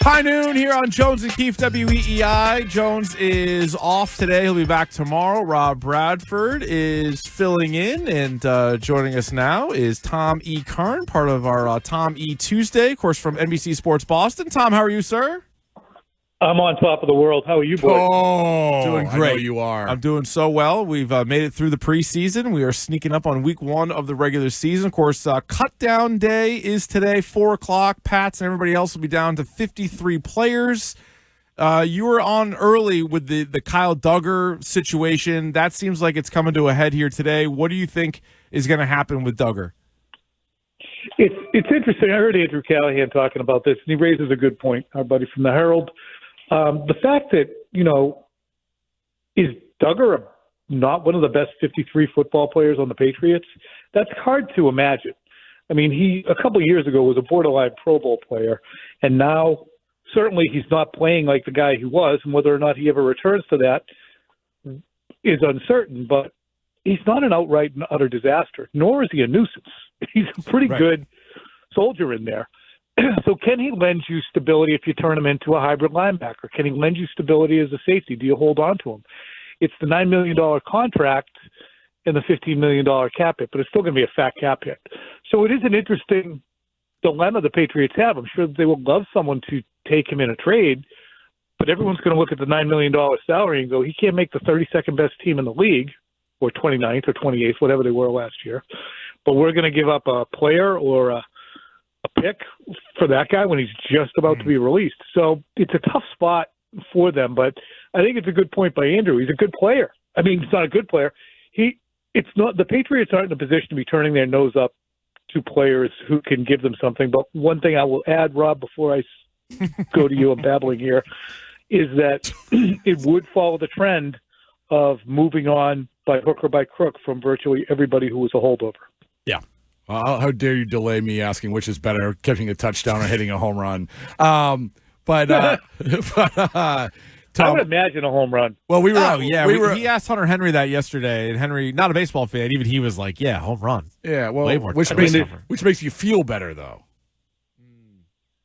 High noon here on Jones and Keefe, WEEI. Jones is off today. He'll be back tomorrow. Rob Bradford is filling in, and joining us now is Tom E. Curran, part of our Tom E. Tuesday, of course, from NBC Sports Boston. Tom, how are you, sir? I'm on top of the world. How are you, boys? Oh, doing great. I know you are. I'm doing so well. We've made it through the preseason. We are sneaking up on week one of the regular season. Of course, cutdown day is today, 4 o'clock. Pats and everybody else will be down to 53 players. You were on early with the Kyle Duggar situation. That seems like it's coming to a head here today. What do you think is going to happen with Duggar? It's interesting. I heard Andrew Callahan talking about this, and he raises a good point, our buddy from the Herald. The fact that, is Duggar not one of the best 53 football players on the Patriots? That's hard to imagine. I mean, he, a couple of years ago, was a borderline Pro Bowl player, and now certainly he's not playing like the guy he was, and whether or not he ever returns to that is uncertain, but he's not an outright and utter disaster, nor is he a nuisance. He's a pretty good soldier in there. So can he lend you stability if you turn him into a hybrid linebacker? Can he lend you stability as a safety? Do you hold on to him? It's the $9 million contract and the $15 million cap hit, but it's still going to be a fat cap hit. So it is an interesting dilemma the Patriots have. I'm sure they would love someone to take him in a trade, but everyone's going to look at the $9 million salary and go, he can't make the 32nd best team in the league, or 29th or 28th, whatever they were last year. But we're going to give up a player or a pick for that guy when he's just about to be released. So it's a tough spot for them, but I think it's a good point by Andrew. He's a good player. I mean, he's not a good player. It's not, the Patriots aren't in a position to be turning their nose up to players who can give them something. But one thing I will add, Rob, before I go to you, I'm babbling here, is that it would follow the trend of moving on by hook or by crook from virtually everybody who was a holdover. Yeah. How dare you delay me asking which is better, catching a touchdown or hitting a home run? Tom, I would imagine a home run. Well, he asked Hunter Henry that yesterday, and Henry, not a baseball fan, even he was like, "Yeah, home run." Yeah, well, which makes you feel better though.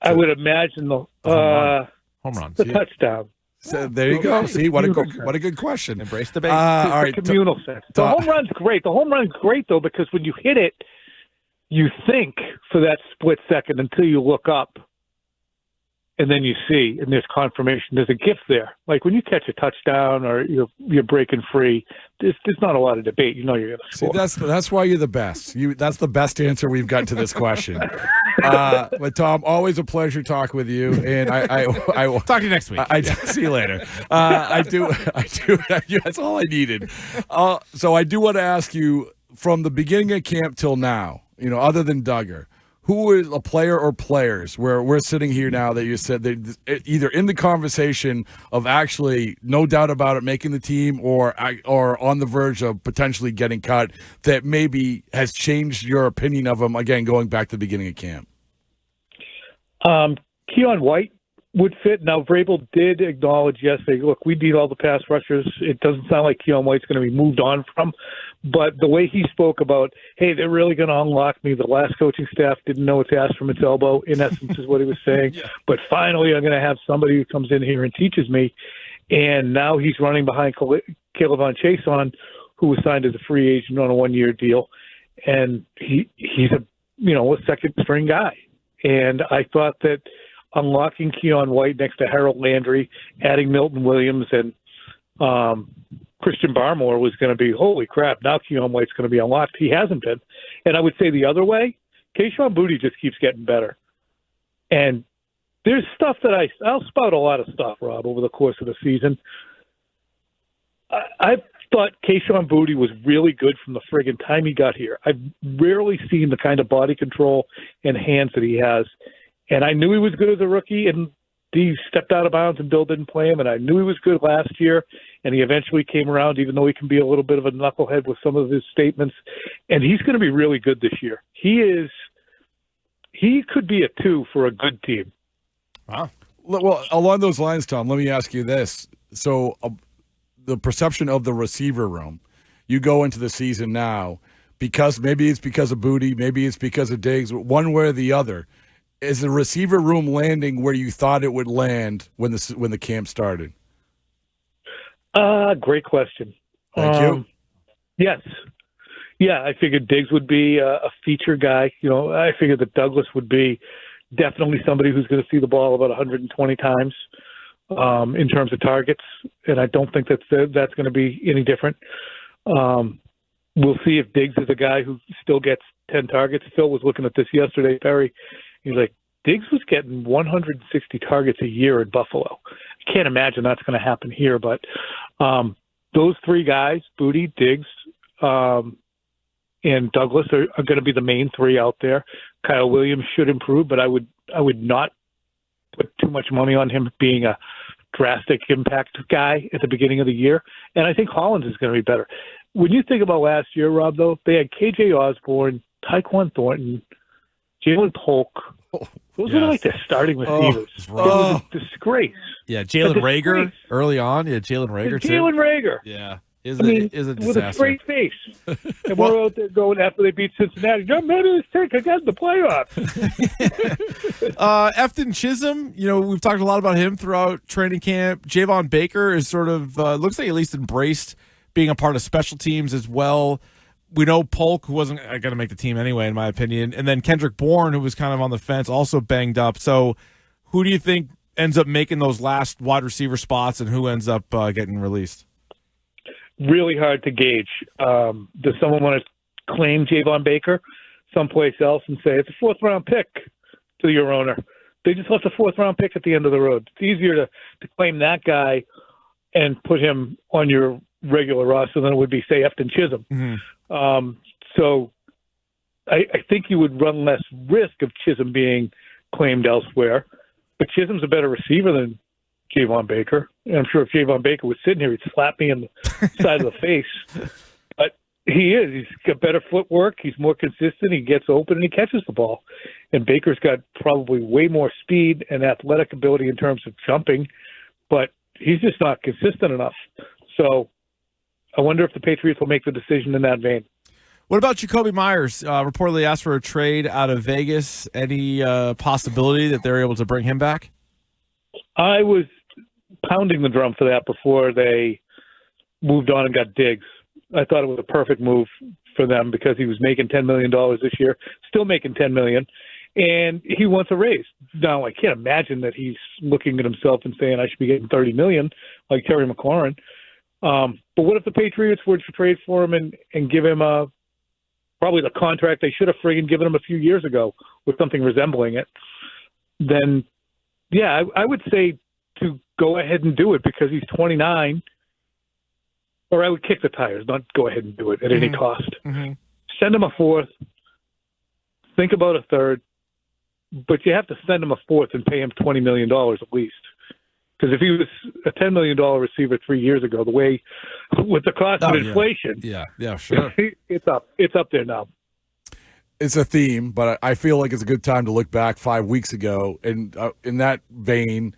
I would imagine the home run, the touchdown. So there you go. See, what a good question. Embrace the base. All right, communal sense. The home run's great. The home run's great though, because when you hit it, you think for that split second until you look up, and then you see, and there's confirmation. There's a gift there. Like when you catch a touchdown or you're breaking free, there's not a lot of debate. You know you're going to score. See, that's why you're the best. That's the best answer we've got to this question. But Tom, always a pleasure talking with you, and I will talk to you next week. I see you later. I do. That's all I needed. So I do want to ask you, from the beginning of camp till now, other than Duggar, who is a player or players where we're sitting here now that you said that either in the conversation of actually, no doubt about it, making the team or on the verge of potentially getting cut, that maybe has changed your opinion of them, again, going back to the beginning of camp? Keon White would fit. Now, Vrabel did acknowledge yesterday, look, we need all the pass rushers. It doesn't sound like Keon White's going to be moved on from. But the way he spoke about, hey, they're really going to unlock me. The last coaching staff didn't know its ass from its elbow, in essence, is what he was saying. Yeah. But finally, I'm going to have somebody who comes in here and teaches me. And now he's running behind Caleb Von Chason, who was signed as a free agent on a one-year deal. And he's a second-string guy. And I thought that unlocking Keon White next to Harold Landry, adding Milton Williams and Christian Barmore was going to be, holy crap, now Keon White's going to be unlocked. He hasn't been. And I would say the other way, Kayshon Boutte just keeps getting better. And there's stuff that I'll spout a lot of stuff, Rob, over the course of the season. I thought Kayshon Boutte was really good from the friggin' time he got here. I've rarely seen the kind of body control and hands that he has. And I knew he was good as a rookie, and he stepped out of bounds and Bill didn't play him. And I knew he was good last year, and he eventually came around, even though he can be a little bit of a knucklehead with some of his statements. And he's going to be really good this year. He could be a 2 for a good team. Wow. Well, along those lines, Tom, let me ask you this. So the perception of the receiver room, you go into the season now, because maybe it's because of Boutte, maybe it's because of Diggs, one way or the other. is the receiver room landing where you thought it would land when the camp started? Great question. Thank you. Yes. Yeah, I figured Diggs would be a feature guy. I figured that Douglas would be definitely somebody who's going to see the ball about 120 times in terms of targets, and I don't think that's going to be any different. We'll see if Diggs is a guy who still gets 10 targets. Phil was looking at this yesterday, Perry. He's like, Diggs was getting 160 targets a year in Buffalo. I can't imagine that's going to happen here, but those three guys, Booty, Diggs, and Douglas are going to be the main three out there. Kyle Williams should improve, but I would not put too much money on him being a drastic impact guy at the beginning of the year. And I think Hollins is going to be better. When you think about last year, Rob, though, they had KJ Osborne, Tyquan Thornton, Jalen Polk. Those were like their starting receivers. It was a disgrace. Yeah, Jalen Reagor early on. Yeah, Jalen Reagor too. Jalen Reagor. Yeah. Is a disaster. With a straight face. And we're out there going after they beat Cincinnati. Don't matter this take against the playoffs. Efton Chisholm, we've talked a lot about him throughout training camp. Javon Baker is sort of, looks like at least embraced being a part of special teams as well. We know Polk, who wasn't going to make the team anyway, in my opinion. And then Kendrick Bourne, who was kind of on the fence, also banged up. So who do you think ends up making those last wide receiver spots and who ends up getting released? Really hard to gauge. Does someone want to claim Javon Baker someplace else and say it's a fourth-round pick to your owner? They just left a fourth-round pick at the end of the road. It's easier to claim that guy and put him on your regular roster than it would be, say, Efton Chisholm. Mm-hmm. So I think you would run less risk of Chisholm being claimed elsewhere. But Chisholm's a better receiver than Javon Baker. And I'm sure if Javon Baker was sitting here, he'd slap me in the side of the face. But he is. He's got better footwork. He's more consistent. He gets open and he catches the ball. And Baker's got probably way more speed and athletic ability in terms of jumping, but he's just not consistent enough. So I wonder if the Patriots will make the decision in that vein. What about Jacoby Myers? Reportedly asked for a trade out of Vegas. Any possibility that they're able to bring him back? I was pounding the drum for that before they moved on and got Diggs. I thought it was a perfect move for them because he was making $10 million this year, still making $10 million, and he wants a raise. Now, I can't imagine that he's looking at himself and saying, I should be getting $30 million like Terry McLaurin. But what if the Patriots were to trade for him and give him probably the contract they should have friggin' given him a few years ago with something resembling it? Then, yeah, I would say to go ahead and do it because he's 29. Or I would kick the tires, not go ahead and do it at any cost. Mm-hmm. Send him a fourth. Think about a third. But you have to send him a fourth and pay him $20 million at least. Because if he was a $10 million receiver 3 years ago, the way with the cost of inflation, yeah, sure, it's up there now. It's a theme, but I feel like it's a good time to look back 5 weeks ago. And in that vein,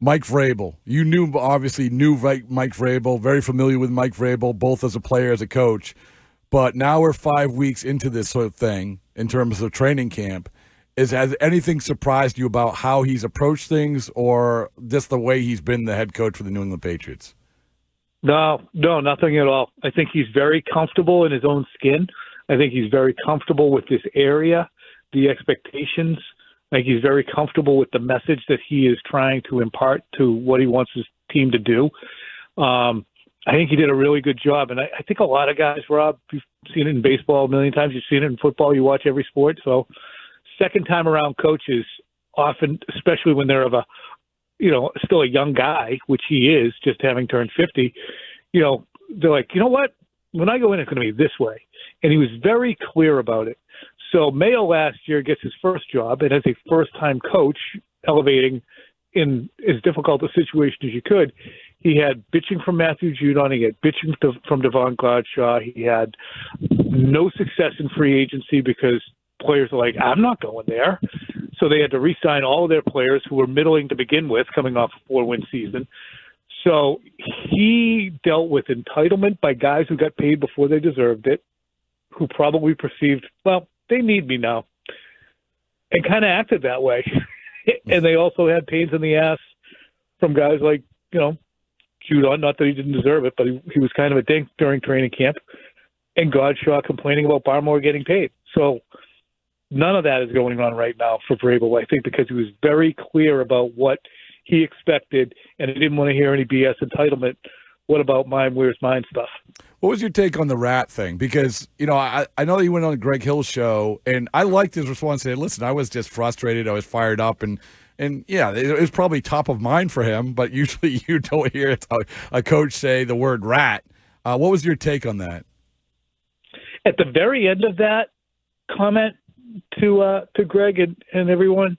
Mike Vrabel, you obviously knew Mike Vrabel, very familiar with Mike Vrabel, both as a player, as a coach. But now we're 5 weeks into this sort of thing in terms of training camp. Has anything surprised you about how he's approached things or just the way he's been the head coach for the New England Patriots? No, nothing at all. I think he's very comfortable in his own skin. I think he's very comfortable with this area, the expectations. I think he's very comfortable with the message that he is trying to impart to what he wants his team to do. I think he did a really good job. And I think a lot of guys, Rob, you've seen it in baseball a million times. You've seen it in football. You watch every sport. So second time around coaches often, especially when they're still a young guy, which he is, just having turned 50, they're like, you know what? When I go in, it's going to be this way. And he was very clear about it. So Mayo last year gets his first job, and as a first-time coach, elevating in as difficult a situation as you could, he had bitching from Matthew Judon. He had bitching from Devon Godshaw. He had no success in free agency because players are like, I'm not going there. So they had to re-sign all of their players who were middling to begin with, coming off a 4-win season. So he dealt with entitlement by guys who got paid before they deserved it, who probably perceived, well, they need me now. and kind of acted that way. And they also had pains in the ass from guys like, Judon, not that he didn't deserve it, but he was kind of a dink during training camp, and Godshaw complaining about Barmore getting paid. So none of that is going on right now for Vrabel, I think, because he was very clear about what he expected, and he didn't want to hear any BS entitlement. What about mine? Where's mine stuff? What was your take on the rat thing? Because, I know that you went on Greg Hill's show, and I liked his response. Saying, listen, I was just frustrated. I was fired up, and yeah, it was probably top of mind for him, but usually you don't hear a coach say the word rat. What was your take on that? At the very end of that comment to Greg and everyone,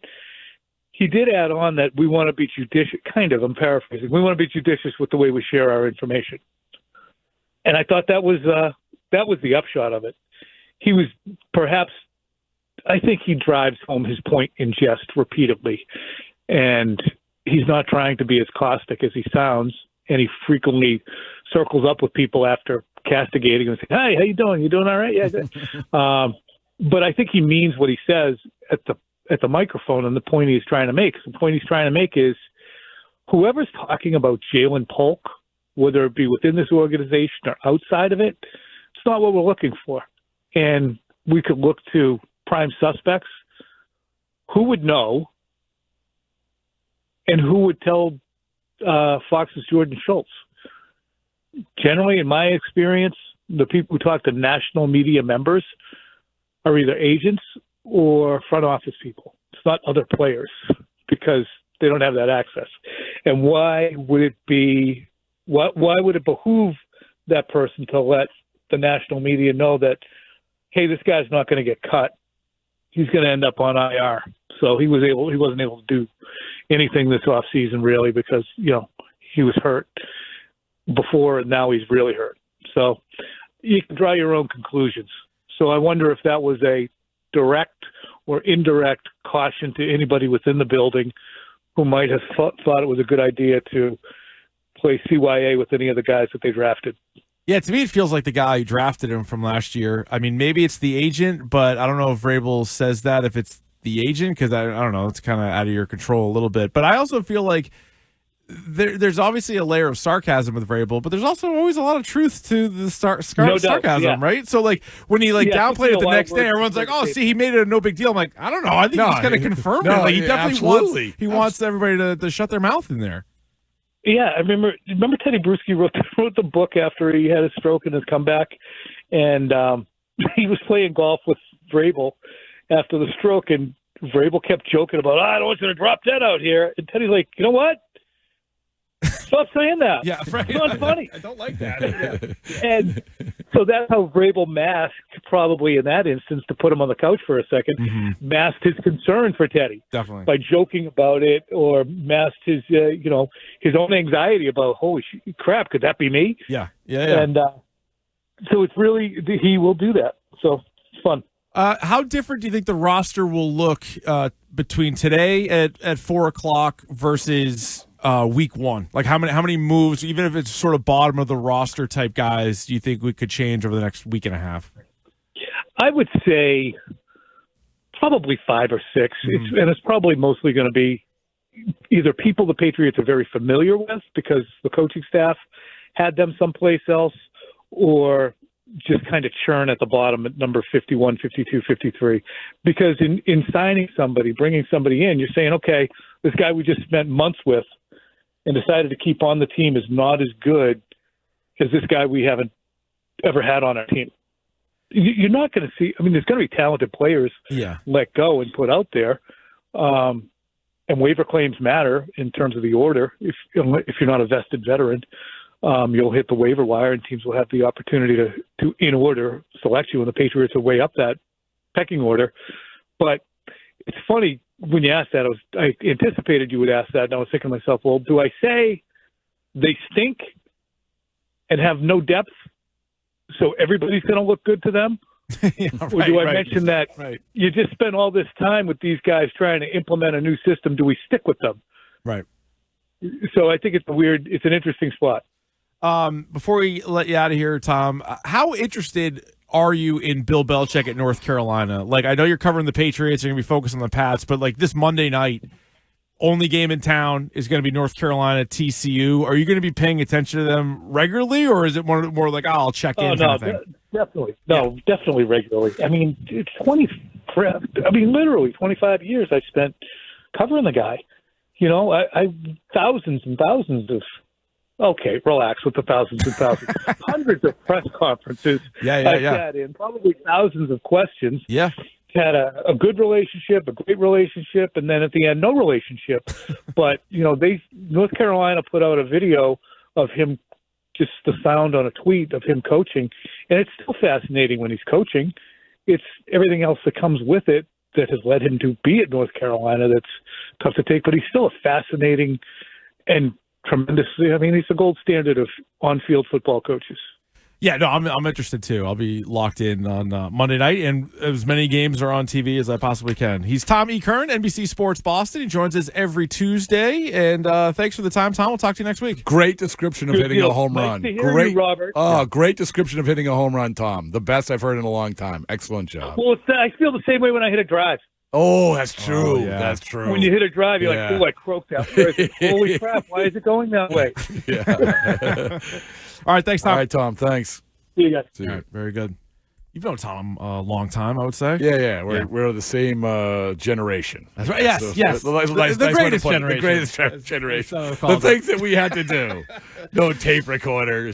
he did add on that we want to be judicious. Kind of, I'm paraphrasing. We want to be judicious with the way we share our information. And I thought that was the upshot of it. He was perhaps, I think he drives home his point in jest repeatedly, and he's not trying to be as caustic as he sounds. And he frequently circles up with people after castigating and saying, "Hey, how you doing? You doing all right?" Yeah. Good." But I think he means what he says at the microphone, and the point he's trying to make. The point he's trying to make is whoever's talking about Jalen Polk, whether it be within this organization or outside of it, it's not what we're looking for. And we could look to prime suspects. Who would know, and who would tell Fox's Jordan Schultz? Generally, in my experience, the people who talk to national media members are either agents or front office people. It's not other players because they don't have that access. And why would it behoove that person to let the national media know that, hey, this guy's not going to get cut. He's going to end up on IR. So he wasn't able to do anything this offseason really because, he was hurt before and now he's really hurt. So you can draw your own conclusions. So I wonder if that was a direct or indirect caution to anybody within the building who might have thought it was a good idea to play CYA with any of the guys that they drafted. Yeah, to me, it feels like the guy who drafted him from last year. I mean, maybe it's the agent, but I don't know if Vrabel says that if it's the agent, because I don't know, it's kind of out of your control a little bit. But I also feel like there's obviously a layer of sarcasm with Vrabel, but there's also always a lot of truth to the sarcasm, yeah. Right? So, when he downplayed it the next day, everyone's like, "Oh, see, he made it a no big deal." I'm like, I don't know. I think he's going to confirm it. He definitely wants everybody to shut their mouth in there. Yeah, I remember Teddy Bruschi wrote the book after he had his stroke and his comeback, and he was playing golf with Vrabel after the stroke, and Vrabel kept joking about, I don't want you to drop dead out here. And Teddy's like, you know what? Stop saying that. Yeah, right. It's not funny. I don't like that. Yeah. And so that's how Vrabel masked, probably in that instance, to put him on the couch for a second, masked his concern for Teddy. Definitely. By joking about it, or masked his, his own anxiety about, holy crap, could that be me? Yeah. And so it's really, he will do that. So it's fun. How different do you think the roster will look between today at 4:00 versus week one? Like how many moves, even if it's sort of bottom of the roster type guys, do you think we could change over the next week and a half? I would say probably 5 or 6. It's probably mostly going to be either people the Patriots are very familiar with because the coaching staff had them someplace else, or just kind of churn at the bottom at number 51, 52, 53. Because in signing somebody, bringing somebody in, you're saying, okay, this guy we just spent months with and decided to keep on the team is not as good as this guy we haven't ever had on our team. You're not going to see – I mean, there's going to be talented players let go and put out there. And waiver claims matter in terms of the order. If you're not a vested veteran, you'll hit the waiver wire and teams will have the opportunity to in order, select you, and the Patriots will way up that pecking order. But it's funny when you asked that, I anticipated you would ask that, and I was thinking to myself, well, do I say they stink and have no depth so everybody's going to look good to them? Or do I mention that you just spent all this time with these guys trying to implement a new system? Do we stick with them? Right. So I think it's an interesting spot. Before we let you out of here, Tom, how interested are you in Bill Belichick at North Carolina? Like, I know you're covering the Patriots, you're going to be focused on the Pats, but like this Monday night, only game in town is going to be North Carolina TCU. Are you going to be paying attention to them regularly, or is it more like, oh, I'll check in? Oh, kind no, of thing? definitely. No, definitely regularly. I mean, it's literally 25 years I spent covering the guy. You know, I thousands and thousands of, okay, relax with the thousands and thousands, hundreds of press conferences I sat in, probably thousands of questions. Yeah. Had a good relationship, a great relationship, and then at the end, no relationship. But, you know, North Carolina put out a video of him, just the sound on a tweet of him coaching, and it's still fascinating when he's coaching. It's everything else that comes with it that has led him to be at North Carolina that's tough to take, but he's still a fascinating and tremendously, I mean, he's the gold standard of on-field football coaches. Yeah, no, I'm interested too. I'll be locked in on Monday night, and as many games are on TV as I possibly can. He's Tom E. Curran, NBC Sports Boston. He joins us every Tuesday, and thanks for the time, Tom. We'll talk to you next week. Great description of hitting a home run. Nice to hear you, Robert. Oh, great description of hitting a home run, Tom. The best I've heard in a long time. Excellent job. Well, I feel the same way when I hit a drive. Oh, that's true. Oh, yeah. That's true. When you hit a drive, you're like, oh, I croaked out. Holy crap, why is it going that way? Yeah. All right, thanks, Tom. All right, Tom, thanks. See you guys. See you. All right, very good. You've known Tom a long time, I would say. Yeah. We're the same generation. That's right. Yes, So, yes. The greatest generation. generation. The greatest generation. So The things that we had to do. No tape recorders.